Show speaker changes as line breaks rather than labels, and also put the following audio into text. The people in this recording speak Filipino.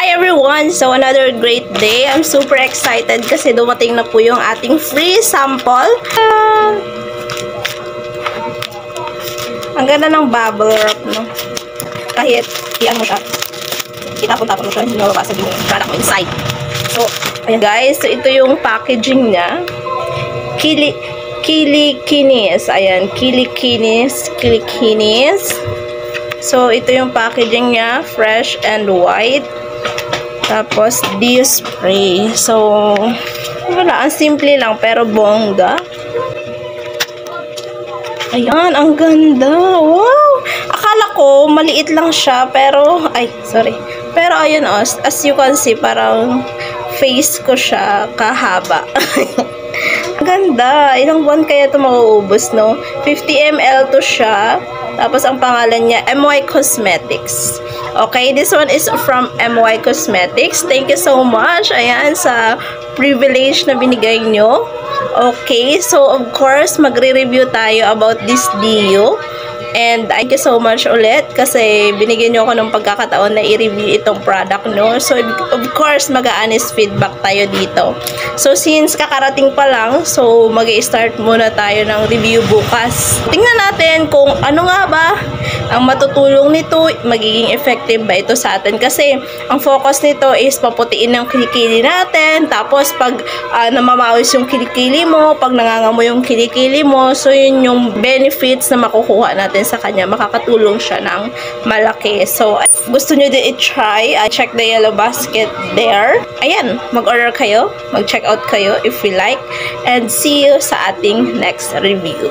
Hi everyone! So another great day. I'm super excited kasi dumating na po yung ating free sample. Ang ganda ng bubble wrap, no? Kahit iyan mo siya, itapon-tapon mo siya, hindi mababasag yung product mo inside. So, ayan guys. So, ito yung packaging niya. Kilikinis. Ayan, Kilikinis. So, ito yung packaging niya. Fresh and white. Tapos, spray. So, wala. Ang simple lang, pero bongga. Ayan, ang ganda. Wow! Akala ko, maliit lang siya, pero, pero ayun, as you can see, parang face ko siya kahaba. Ganda. Ilang buwan kaya ito mauubos, no? 50 ml to siya. Tapos, ang pangalan niya, MY Cosmetics. Okay, this one is from MY Cosmetics. Thank you so much, ayan, sa privilege na binigay nyo. Okay, so of course, magre-review tayo about this Dio. And thank you so much ulit kasi binigyan nyo ako ng pagkakataon na i-review itong product, no? So, of course, mag-a-honest feedback tayo dito. So, since kakarating pa lang, so mag-i-start muna tayo ng review bukas. Tingnan natin kung ano nga ba ang matutulong nito, magiging effective ba ito sa atin. Kasi, ang focus nito is paputiin ng kilikili natin. Tapos, pag namamawis yung kilikili mo, pag nangangamoy yung kilikili mo, so yun yung benefits na makukuha natin sa kanya, makakatulong siya ng malaki. So, gusto nyo din i-try, check the yellow basket there. Ayan, mag-order kayo, mag-check out kayo if you like, and see you sa ating next review.